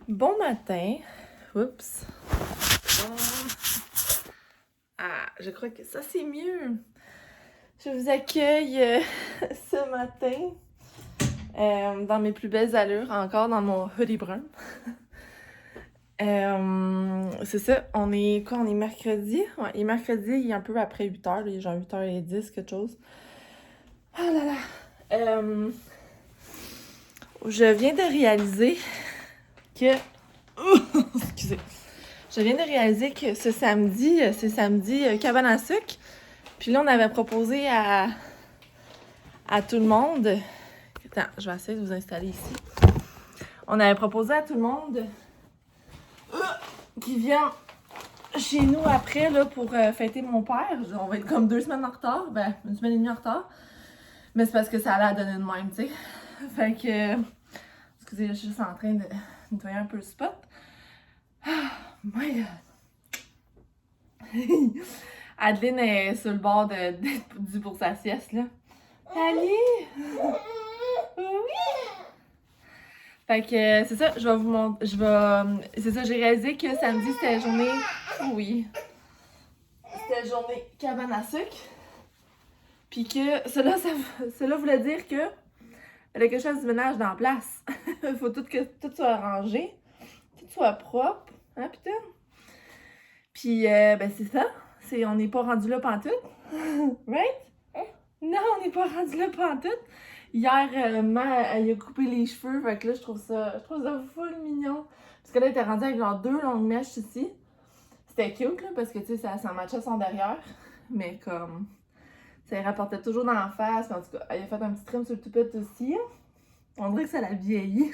Bon matin. Oups. Bon. Ah, je crois que ça c'est mieux. Je vous accueille ce matin dans mes plus belles allures, encore dans mon hoodie brun. C'est ça, on est quoi? On est mercredi? Ouais, il est mercredi, il est un peu après 8h, il est genre 8h10, quelque chose. Ah là là! Je viens de réaliser que... Excusez. Je viens de réaliser que ce samedi, c'est samedi cabane à sucre. Puis là, on avait proposé à tout le monde... Attends, je vais essayer de vous installer ici. On avait proposé à tout le monde qui vient chez nous après là, pour fêter mon père. On va être comme 2 semaines en retard. Ben, 1 semaine et demie en retard. Mais c'est parce que ça allait donner de même, tu sais. Fait que... excusez, je suis juste en train de nettoyer un peu le spot. Ah, my God! Adeline est sur le bord d'être due pour sa sieste, là. Allez! Oui! Fait que c'est ça, je vais vous montrer. C'est ça, j'ai réalisé que samedi c'était journée. Oui. C'était journée cabane à sucre. Puis que cela voulait dire que fallait que je fasse du ménage dans la place. Faut que tout soit rangé, tout soit propre. Hein, putain? Puis, ben c'est ça. On n'est pas rendu là pantoute. Right? Non, on n'est pas rendu là pantoute. Hier, maman, elle a coupé les cheveux. Fait que là, je trouve ça full mignon. Parce que là, elle était rendue avec genre 2 longues mèches ici. C'était cute, là, parce que, tu sais, ça matchait son derrière. Mais comme, ça lui rapportait toujours dans la face. En tout cas, elle a fait un petit trim sur le toupette aussi. On dirait que ça l'a vieilli.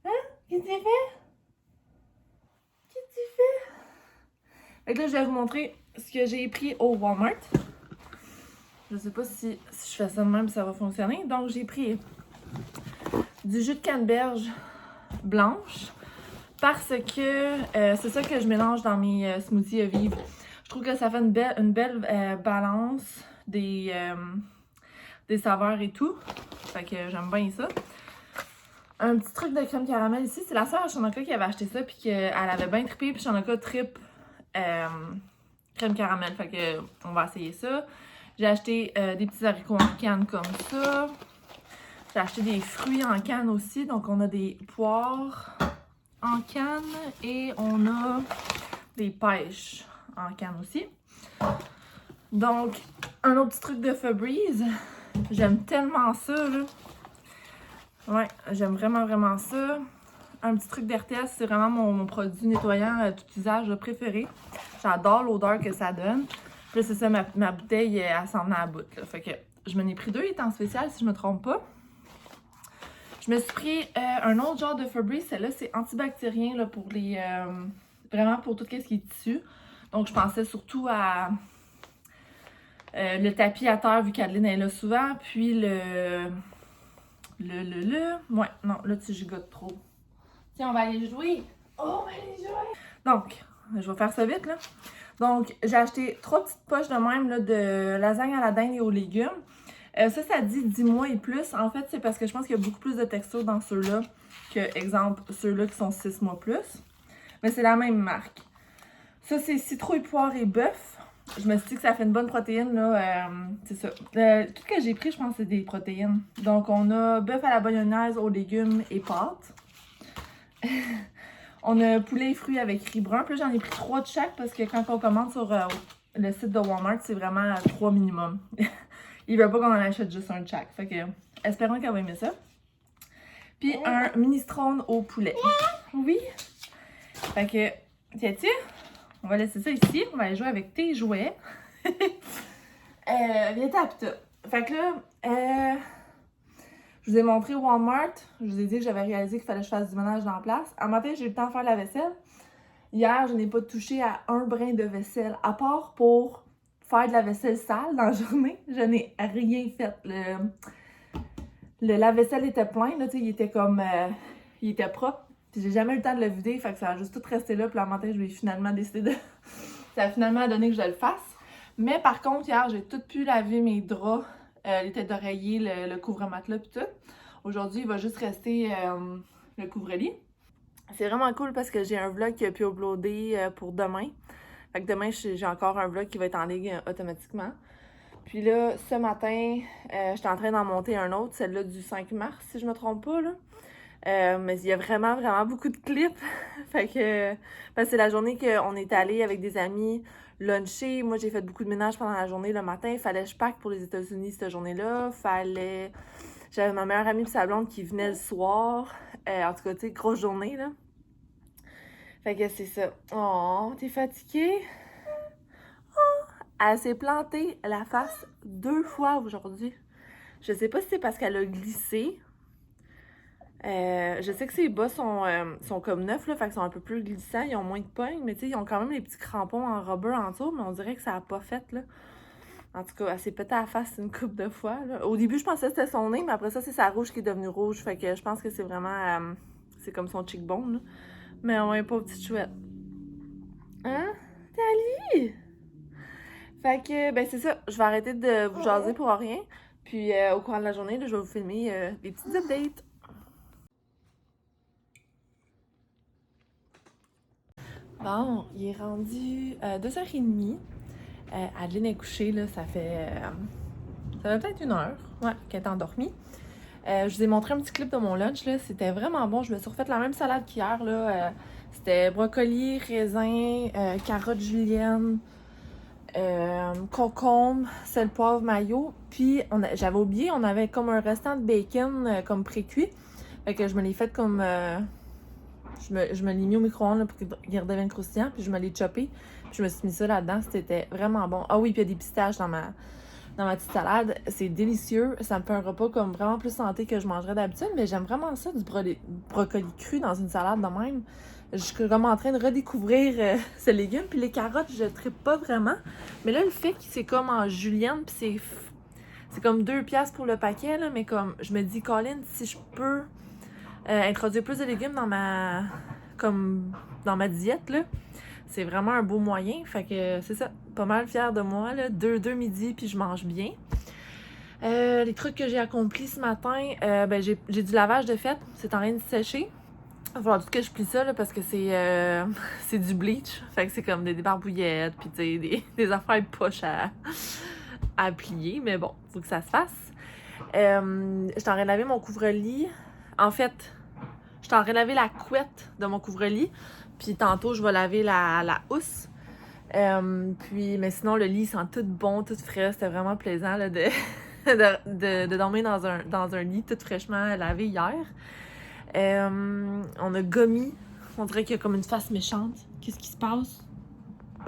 Hein? Qu'est-ce que tu fais? Qu'est-ce que tu fais? Fait que là, je vais vous montrer ce que j'ai pris au Walmart. Je sais pas si je fais ça de même, ça va fonctionner. Donc, j'ai pris du jus de canneberge blanche parce que c'est ça que je mélange dans mes smoothies à vivre. Je trouve que ça fait une belle balance des saveurs et tout. Fait que j'aime bien ça. Un petit truc de crème caramel ici. C'est la sœur à Shanaka qui avait acheté ça puis qu'elle avait bien trippé. Puis Shanaka trippe crème caramel. Fait que on va essayer ça. J'ai acheté des petits haricots en canne comme ça. J'ai acheté des fruits en canne aussi. Donc, on a des poires en canne et on a des pêches en canne aussi. Donc, un autre petit truc de Febreze. J'aime tellement ça, là. Ouais, j'aime vraiment ça. Un petit truc d'RTS, c'est vraiment mon produit nettoyant tout usage préféré. J'adore l'odeur que ça donne. Puis là, c'est ça, ma bouteille, elle s'en venait à bout. Là. Fait que je m'en ai pris 2, il est en spécial si je me trompe pas. Je me suis pris un autre genre de Febreze. Celle-là, c'est antibactérien là, pour les... vraiment pour tout ce qui est tissu. Donc, je pensais surtout à le tapis à terre, vu qu'Adeline est là souvent. Puis ouais, non, là, tu gigotes trop. Tiens, on va aller jouer. Oh, on va aller jouer. Donc, je vais faire ça vite, là. Donc, j'ai acheté 3 petites poches de même là, de lasagne à la dinde et aux légumes. Ça dit 10 mois et plus. En fait, c'est parce que je pense qu'il y a beaucoup plus de texture dans ceux-là que, exemple, ceux-là qui sont 6 mois plus. Mais c'est la même marque. Ça, c'est citrouille, poire et bœuf. Je me suis dit que ça fait une bonne protéine, là. C'est ça. Tout ce que j'ai pris, je pense, c'est des protéines. Donc, on a bœuf à la bolognaise, aux légumes et pâtes. On a poulet et fruits avec riz brun. Puis là, j'en ai pris 3 de chaque parce que quand on commande sur le site de Walmart, c'est vraiment 3 minimum. Il veut pas qu'on en achète juste un de chaque. Fait que, espérons qu'elle va aimer ça. Puis un minestrone au poulet. Oui. Fait que, tiens-tu? On va laisser ça ici. On va aller jouer avec tes jouets. Viens t'appuyer. Fait que là, je vous ai montré Walmart. Je vous ai dit que j'avais réalisé qu'il fallait que je fasse du ménage dans la place. Un matin, j'ai eu le temps de faire la vaisselle. Hier, je n'ai pas touché à un brin de vaisselle. À part pour faire de la vaisselle sale dans la journée, je n'ai rien fait. Le lave-vaisselle était plein. Là, il était comme... il était propre. Puis j'ai jamais eu le temps de le vider. Fait que ça a juste tout resté là. Puis le matin, je vais finalement décider de... ça a finalement donné que je le fasse. Mais par contre, hier, j'ai tout pu laver mes draps. Les têtes d'oreiller, le couvre-matelas puis tout. Aujourd'hui, il va juste rester le couvre-lit. C'est vraiment cool parce que j'ai un vlog qui a pu uploader pour demain. Fait que demain, j'ai encore un vlog qui va être en ligne automatiquement. Puis là, ce matin, j'étais en train d'en monter un autre, celle-là du 5 mars, si je me trompe pas, là. Mais il y a vraiment, vraiment beaucoup de clips. Fait que c'est la journée qu'on est allé avec des amis luncher. Moi, j'ai fait beaucoup de ménage pendant la journée le matin. Il fallait que je pack pour les États-Unis cette journée-là. J'avais ma meilleure amie et sa blonde qui venait le soir. En tout cas, tu sais, grosse journée, là. Fait que c'est ça. Oh, t'es fatiguée? Elle s'est plantée la face 2 fois aujourd'hui. Je sais pas si c'est parce qu'elle a glissé. Je sais que ses bas sont comme neufs, là, fait qu'ils sont un peu plus glissants, ils ont moins de pogne, mais tu sais, ils ont quand même les petits crampons en rubber en dessous, mais on dirait que ça a pas fait, là. En tout cas, elle s'est pété à la face une couple de fois, là. Au début, je pensais que c'était son nez, mais après ça, c'est sa rouge qui est devenue rouge, fait que je pense que c'est vraiment... c'est comme son cheekbone, là. Mais on est pas petite chouette. Hein? Tali? Fait que, ben c'est ça, je vais arrêter de vous jaser pour rien, puis au courant de la journée, là, je vais vous filmer des petites updates. Bon, il est rendu 2h30. Adeline est couchée, là, ça fait peut-être 1 heure, ouais, qu'elle est endormie. Je vous ai montré un petit clip de mon lunch, là, c'était vraiment bon. Je me suis refait la même salade qu'hier, là. C'était brocoli, raisin, carottes julienne, concombre, sel, poivre, mayo. Puis, j'avais oublié, on avait comme un restant de bacon comme pré-cuit. Fait que je me l'ai fait comme... je me l'ai mis au micro-ondes pour qu'il redevienne croustillant, puis je me l'ai choppé. Puis je me suis mis ça là-dedans, c'était vraiment bon. Ah oui, puis il y a des pistaches dans ma petite salade. C'est délicieux. Ça me fait un repas comme vraiment plus santé que je mangerais d'habitude, mais j'aime vraiment ça, du brocoli cru dans une salade de même. Je suis comme en train de redécouvrir ce légume. Puis les carottes, je trippe pas vraiment. Mais là, le fait que c'est comme en julienne, puis c'est comme 2$ pour le paquet, là, mais comme je me dis, Colin, si je peux introduire plus de légumes dans ma diète, là, c'est vraiment un beau moyen. Fait que c'est ça, pas mal fière de moi, là. Deux midis, puis je mange bien. Les trucs que j'ai accomplis ce matin, ben j'ai du lavage de fait, c'est en train de sécher. Il va falloir tout que je plie ça, là, parce que c'est du bleach. Fait que c'est comme des barbouillettes, puis tu sais, des affaires poches à plier. Mais bon, faut que ça se fasse. Je t'en ai lavé mon couvre-lit. En fait, je t'en ai lavé la couette de mon couvre-lit. Puis tantôt, je vais laver la housse. Mais sinon, le lit sent tout bon, tout frais. C'était vraiment plaisant là, de dormir dans un lit tout fraîchement lavé hier. On a Gommi. On dirait qu'il y a comme une face méchante. Qu'est-ce qui se passe?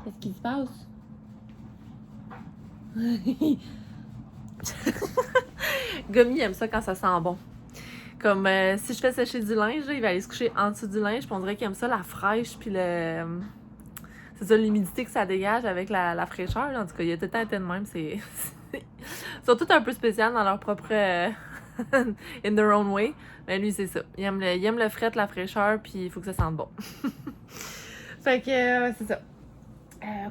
Qu'est-ce qui se passe? Gommi aime ça quand ça sent bon. Comme si je fais sécher du linge, là, il va aller se coucher en dessous du linge, puis on dirait qu'il aime ça la fraîche, puis c'est ça, l'humidité que ça dégage avec la fraîcheur. Là. En tout cas, il y a tout le temps été de même. Ils sont tous un peu spéciaux dans leur propre... in their own way. Mais lui, c'est ça. Il aime le fret, la fraîcheur, puis il faut que ça sente bon. Fait que c'est ça.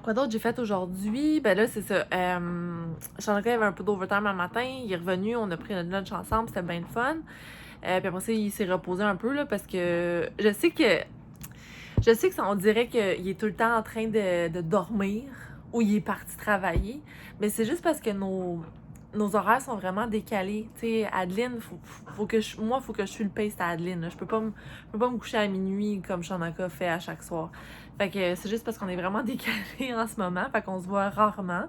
Quoi d'autre j'ai fait aujourd'hui? Ben là, c'est ça. Chanaka avait un peu d'overtime un matin. Il est revenu, on a pris notre lunch ensemble, c'était bien le fun. Puis après ça, il s'est reposé un peu, là, parce que je sais que on dirait qu'il est tout le temps en train de dormir ou il est parti travailler. Mais c'est juste parce que nos horaires sont vraiment décalés. Tu sais, Adeline, faut que je suis le pace à Adeline. Là. Je peux pas me coucher à minuit comme Shanaka fait à chaque soir. Fait que c'est juste parce qu'on est vraiment décalés en ce moment. Fait qu'on se voit rarement.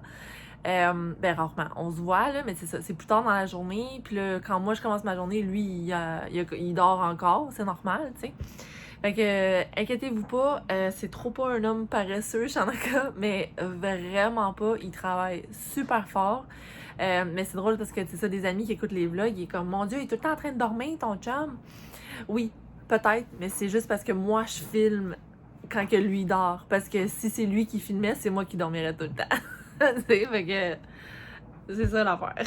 Rarement. On se voit, là, mais c'est ça. C'est plus tard dans la journée. Puis là, quand moi je commence ma journée, lui, il dort encore. C'est normal, tu sais. Fait que, inquiétez-vous pas, c'est trop pas un homme paresseux, Shanaka, mais vraiment pas. Il travaille super fort. Mais c'est drôle parce que c'est ça, des amis qui écoutent les vlogs, il est comme, mon Dieu, il est tout le temps en train de dormir, ton chum. Oui, peut-être, mais c'est juste parce que moi, je filme quand que lui dort. Parce que si c'est lui qui filmait, c'est moi qui dormirais tout le temps. Fait que c'est ça l'affaire.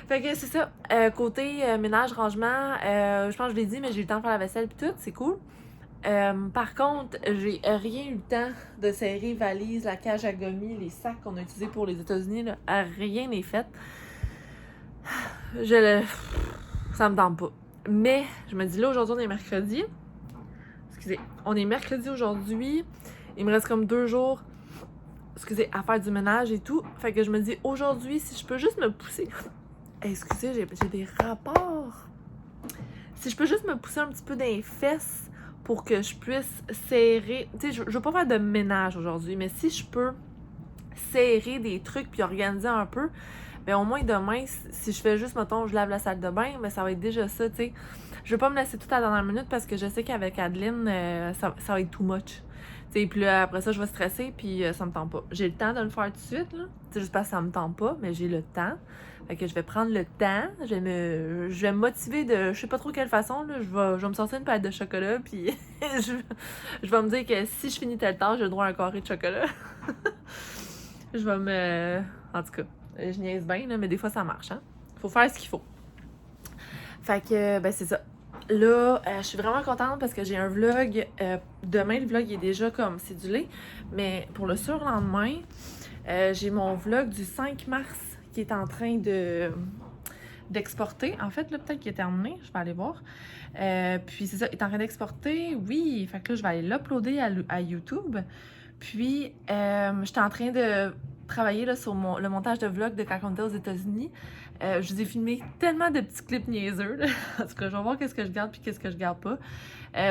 Fait que c'est ça. Côté ménage, rangement, je pense que je l'ai dit, mais j'ai eu le temps de faire la vaisselle pis tout, c'est cool. Par contre, j'ai rien eu le temps de serrer valise, la cage à gommi, les sacs qu'on a utilisés pour les États-Unis, là, rien n'est fait. Ça me tente pas. Mais, je me dis là, aujourd'hui, on est mercredi. excusez, on est mercredi aujourd'hui. Il me reste comme 2 jours, excusez, à faire du ménage et tout. Fait que je me dis, aujourd'hui, si je peux juste me pousser... Excusez, j'ai des rapports. Si je peux juste me pousser un petit peu dans les fesses pour que je puisse serrer... Tu sais, je veux pas faire de ménage aujourd'hui, mais si je peux serrer des trucs puis organiser un peu, ben au moins demain, si je fais juste, mettons, je lave la salle de bain, ben ça va être déjà ça, tu sais. Je veux pas me laisser tout à la dernière minute parce que je sais qu'avec Adeline, ça va être too much. T'sais, puis là, après ça, je vais stresser, puis ça me tente pas. J'ai le temps de le faire tout de suite, là. C'est juste parce que ça me tente pas, mais j'ai le temps. Fait que je vais prendre le temps, je vais me motiver de je sais pas trop quelle façon, là. Je vais me sortir une palette de chocolat, puis je vais me dire que si je finis telle tâche, j'ai le droit à un carré de chocolat. Je vais me... En tout cas, je niaise bien, là, mais des fois, ça marche, hein. Faut faire ce qu'il faut. Fait que, ben c'est ça. Là, je suis vraiment contente parce que j'ai un vlog. Demain, le vlog est déjà comme cédulé. Mais pour le surlendemain, j'ai mon vlog du 5 mars qui est en train d'exporter. En fait, là, peut-être qu'il est terminé. Je vais aller voir. Puis c'est ça, il est en train d'exporter. Oui, fait que là, je vais aller l'uploader à YouTube. Puis, j'étais en train de travailler là, sur le montage de vlog de quand on était aux États-Unis. Je vous ai filmé tellement de petits clips niaiseux. Là. En tout cas, je vais voir qu'est-ce que je garde puis qu'est-ce que je garde pas.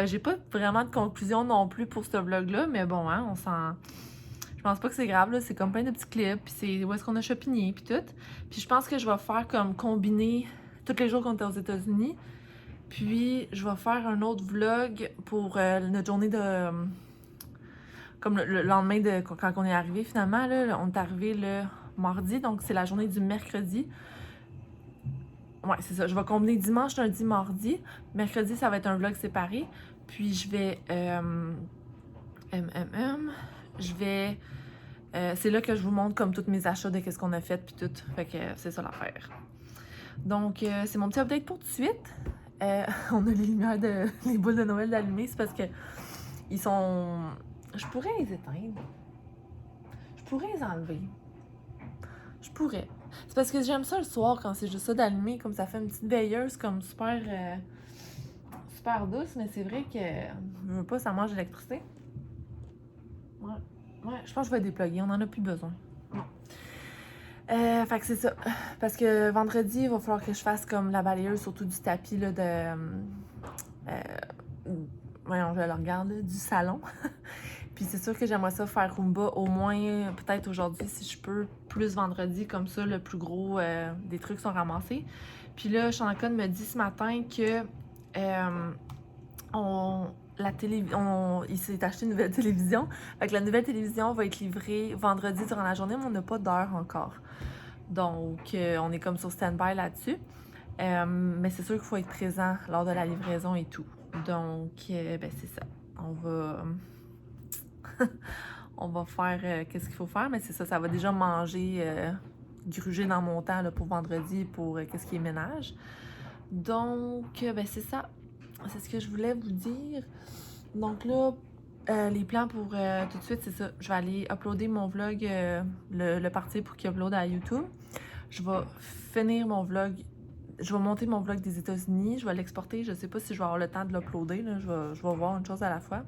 J'ai pas vraiment de conclusion non plus pour ce vlog-là, mais bon, hein, on s'en... Je pense pas que c'est grave, là. C'est comme plein de petits clips, puis c'est où est-ce qu'on a shoppingé, puis tout. Puis je pense que je vais faire comme combiner tous les jours qu'on était aux États-Unis. Puis je vais faire un autre vlog pour notre journée de... comme le lendemain de quand on est arrivé finalement, là, on est arrivé le mardi, donc c'est la journée du mercredi. Ouais, c'est ça. Je vais combiner dimanche, lundi, mardi. Mercredi, ça va être un vlog séparé. Puis je vais... je vais... c'est là que je vous montre comme tous mes achats de qu'est-ce qu'on a fait puis tout. Fait que c'est ça l'affaire. Donc, c'est mon petit update pour tout de suite. On a les lumières les boules de Noël allumées. C'est parce que ils sont... Je pourrais les éteindre. Je pourrais les enlever. Je pourrais. C'est parce que j'aime ça le soir quand c'est juste ça d'allumer, comme ça fait une petite veilleuse comme super super douce, mais c'est vrai que je veux pas, ça mange l'électricité. Ouais. Ouais, je pense que je vais dépluguer, on en a plus besoin. Fait que c'est ça. Parce que vendredi, il va falloir que je fasse comme la balayeuse, surtout du tapis là, voyons, je le regarde, là, du salon. Puis c'est sûr que j'aimerais ça faire Roomba au moins peut-être aujourd'hui si je peux, plus vendredi, comme ça le plus gros des trucs sont ramassés. Puis là, Shanaka me dit ce matin que il s'est acheté une nouvelle télévision. Fait que la nouvelle télévision va être livrée vendredi durant la journée, mais on n'a pas d'heure encore. Donc, on est comme sur stand-by là-dessus. Mais c'est sûr qu'il faut être présent lors de la livraison et tout. Donc, ben c'est ça. On va faire qu'est-ce qu'il faut faire, mais c'est ça, ça va déjà manger, gruger dans mon temps là, pour vendredi, pour qu'est-ce qui est ménage. Donc, ben c'est ça. C'est ce que je voulais vous dire. Donc là, les plans pour tout de suite, c'est ça. Je vais aller uploader mon vlog, le parti pour qu'il upload à YouTube. Je vais finir mon vlog. Je vais monter mon vlog des États-Unis, je vais l'exporter. Je sais pas si je vais avoir le temps de l'uploader. Je vais voir une chose à la fois.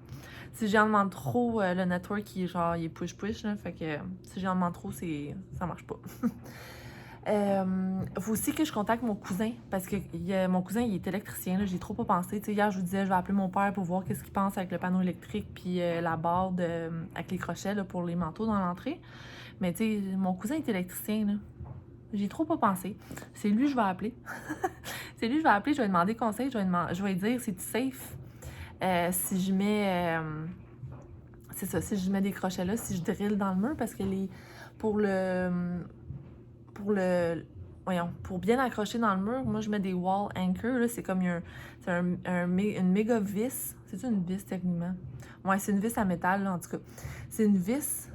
Si j'en demande trop, le network il est push-push. Fait que si j'en demande trop, ça marche pas. Faut aussi que je contacte mon cousin parce que mon cousin il est électricien, là, j'ai trop pas pensé. T'sais, hier je vous disais je vais appeler mon père pour voir qu'est-ce qu'il pense avec le panneau électrique puis la barre avec les crochets là, pour les manteaux dans l'entrée. Mais tu sais, mon cousin est électricien, là. J'ai trop pas pensé. C'est lui que je vais appeler. C'est lui que je vais appeler, je vais lui demander conseil, je vais lui dire c'est safe si je mets c'est ça, si je mets des crochets là, si je drille dans le mur parce que pour bien accrocher dans le mur, moi je mets des wall anchors, là, c'est comme une méga vis. C'est une vis techniquement? Ouais, c'est une vis à métal, là, en tout cas. C'est une vis,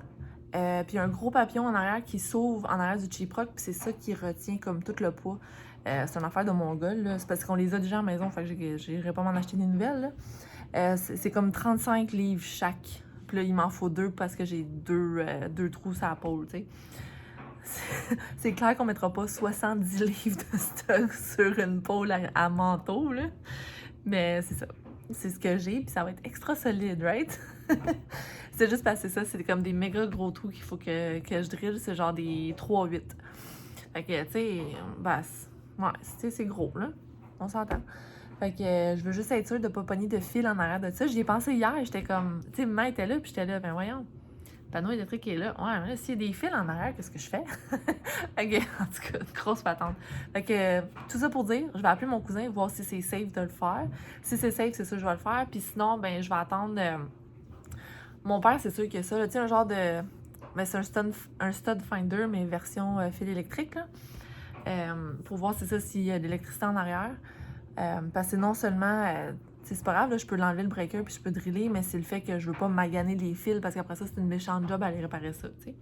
puis un gros papillon en arrière qui s'ouvre en arrière du Chiproc, puis c'est ça qui retient comme tout le poids. C'est une affaire de Mongol, là. C'est parce qu'on les a déjà à la maison, fait que j'irai pas m'en acheter des nouvelles, là. C'est comme 35 livres chaque. Puis là, il m'en faut 2 parce que j'ai deux trous sur la pôle, tu sais. C'est clair qu'on mettra pas 70 livres de stock sur une pôle à manteau, là. Mais c'est ça. c'est ce que j'ai, puis ça va être extra solide, right? C'est juste parce que ça, c'est comme des méga gros trous qu'il faut que je drille, c'est genre des 3-8. Fait que, tu sais, ben, ouais, c'est gros, là. On s'entend. Fait que je veux juste être sûre de pas pogner de fil en arrière de ça. J'y ai pensé hier, j'étais comme, tu sais, maman était là, puis j'étais là, ben voyons, le panneau électrique est là. Ouais, mais là, s'il y a des fils en arrière, qu'est-ce que je fais? Fait que, en tout cas, grosse patente. Fait que, tout ça pour dire, je vais appeler mon cousin, voir si c'est safe de le faire. Si c'est safe, c'est sûr que je vais le faire. Puis sinon, ben, je vais attendre. Mon père, c'est sûr qu'il y a ça, tu sais, un genre de. Ben, c'est un stud finder, mais version fil électrique, là. Pour voir c'est ça s'il y a de l'électricité en arrière. Parce que non seulement, c'est pas grave, là, je peux l'enlever le breaker puis je peux driller, mais c'est le fait que je veux pas maganer les fils parce qu'après ça, c'est une méchante job à aller réparer ça, tu sais.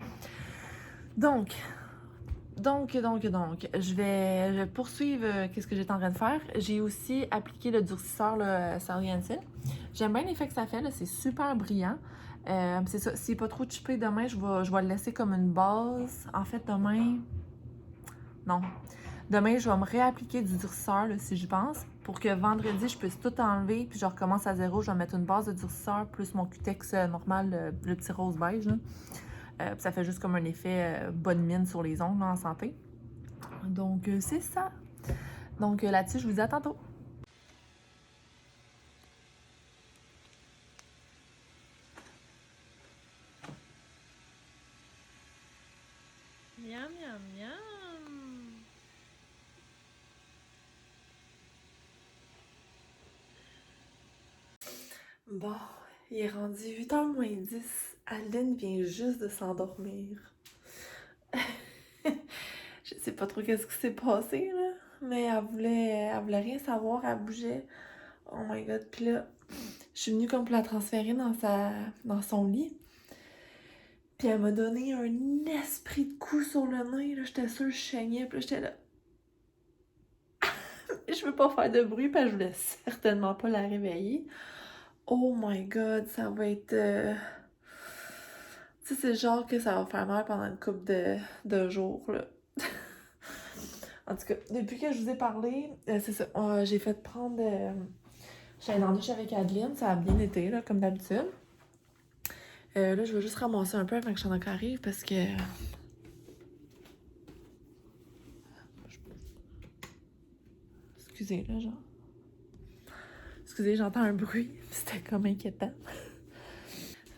Donc, je vais poursuivre qu'est-ce que j'étais en train de faire. J'ai aussi appliqué le durcisseur, là, Sally Hansen. J'aime bien l'effet que ça fait, là, c'est super brillant. C'est ça, s'il n'est pas trop chippé demain, je vais le laisser comme une base. En fait, demain, non. Demain, je vais me réappliquer du durcisseur, là, si j'y pense, pour que vendredi, je puisse tout enlever, puis je recommence à zéro. Je vais mettre une base de durcisseur plus mon cutex normal, le petit rose beige, là. Puis ça fait juste comme un effet bonne mine sur les ongles, là, en santé. Donc, c'est ça. Donc, là-dessus, je vous dis à tantôt. Miam, miam, miam. Bon, il est rendu 8h moins 10. Adeline vient juste de s'endormir. Je sais pas trop qu'est-ce qui s'est passé, là. Mais elle voulait rien savoir, elle bougeait. Oh my god, puis là, je suis venue comme pour la transférer dans son lit. Puis elle m'a donné un esprit de coup sur le nez, là. J'étais sûre que je saignais, puis là, j'étais là. Je veux pas faire de bruit, parce que je voulais certainement pas la réveiller. Oh my god, ça va être. Tu sais, c'est le genre que ça va faire mal pendant une couple de jours, là. En tout cas, depuis que je vous ai parlé, c'est ça. J'ai fait prendre. J'allais dans la douche avec Adeline, ça a bien été, là, comme d'habitude. Là, je vais juste ramasser un peu avant que Shanaka arrive parce que. Excusez, là, genre. Excusez, j'entends un bruit. C'était comme inquiétant.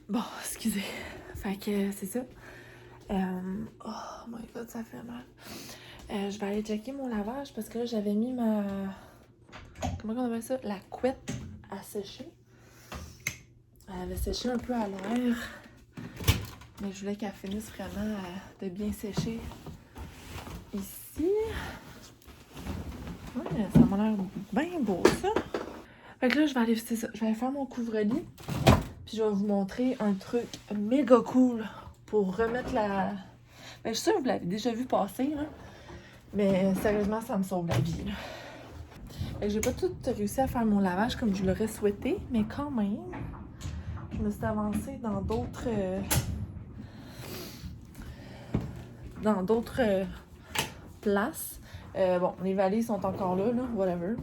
Bon, excusez. Fait que c'est ça. Oh my god, ça fait mal. Je vais aller checker mon lavage parce que là, j'avais mis ma. Comment on appelle ça? La couette à sécher. Elle avait séché un peu à l'air. Mais je voulais qu'elle finisse vraiment de bien sécher ici. Ouais, ça m'a l'air bien beau, ça. Fait que là, je vais aller, c'est ça, je vais aller faire mon couvre-lit. Puis je vais vous montrer un truc méga cool pour remettre la. Ben, je suis sûre que vous l'avez déjà vu passer, là. Mais sérieusement, ça me sauve la vie, là. Fait que j'ai pas tout réussi à faire mon lavage comme je l'aurais souhaité, mais quand même, je me suis avancée dans d'autres. Dans d'autres places. Bon, les valises sont encore là, whatever.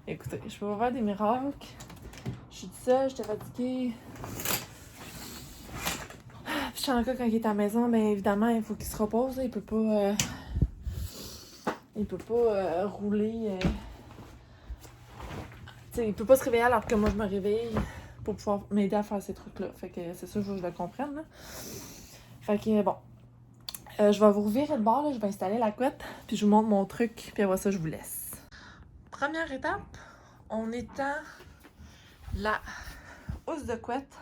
Écoutez, je peux pas faire des miracles. Je suis toute seule, j'étais fatiguée. Puis Shanaka, quand il est à la maison, bien évidemment, il faut qu'il se repose. Là. Il peut pas. Rouler. Il peut pas se réveiller alors que moi je me réveille pour pouvoir m'aider à faire ces trucs-là. Fait que c'est ça, je veux que je le comprenne. Là. Fait que bon. Je vais vous revirer de bord, là. Je vais installer la couette, puis je vous montre mon truc, puis après ça, je vous laisse. Première étape, on étend la housse de couette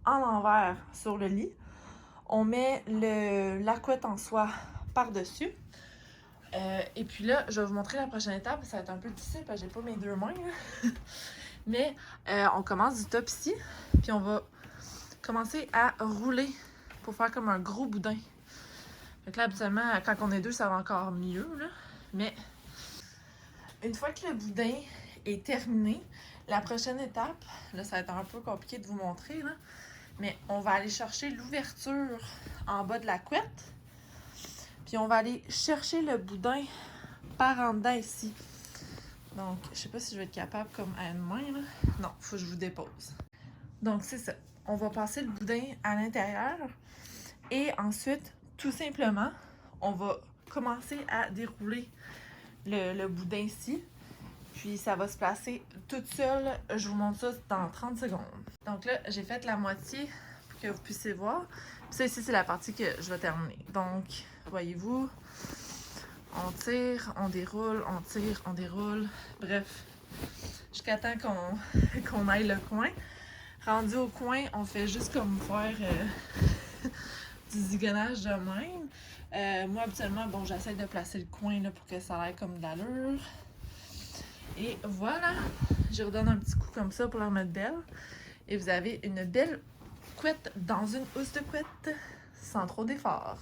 en l'envers sur le lit. On met la couette en soie par-dessus. Et puis là, je vais vous montrer la prochaine étape. Ça va être un peu difficile parce que j'ai pas mes deux mains. Mais on commence du top ici, puis on va commencer à rouler pour faire comme un gros boudin. Fait que là, habituellement, quand on est deux, ça va encore mieux, là. Mais une fois que le boudin est terminé, la prochaine étape, là, ça va être un peu compliqué de vous montrer, là, mais on va aller chercher l'ouverture en bas de la couette, puis on va aller chercher le boudin par en dedans ici. Donc, je sais pas si je vais être capable comme à une main, là. Non, faut que je vous dépose. Donc, c'est ça. On va passer le boudin à l'intérieur. Et ensuite, tout simplement, on va commencer à dérouler le boudin ici. Puis ça va se placer toute seule. Je vous montre ça dans 30 secondes. Donc là, j'ai fait la moitié pour que vous puissiez voir. Puis ça ici, c'est la partie que je vais terminer. Donc, voyez-vous, on tire, on déroule, on tire, on déroule. Bref, jusqu'à temps qu'on aille le coin. Rendu au coin, on fait juste comme faire du zigonnage de même. Moi, habituellement, bon, j'essaie de placer le coin là, pour que ça ait comme de l'allure. Et voilà, je redonne un petit coup comme ça pour la remettre belle. Et vous avez une belle couette dans une housse de couette, sans trop d'effort.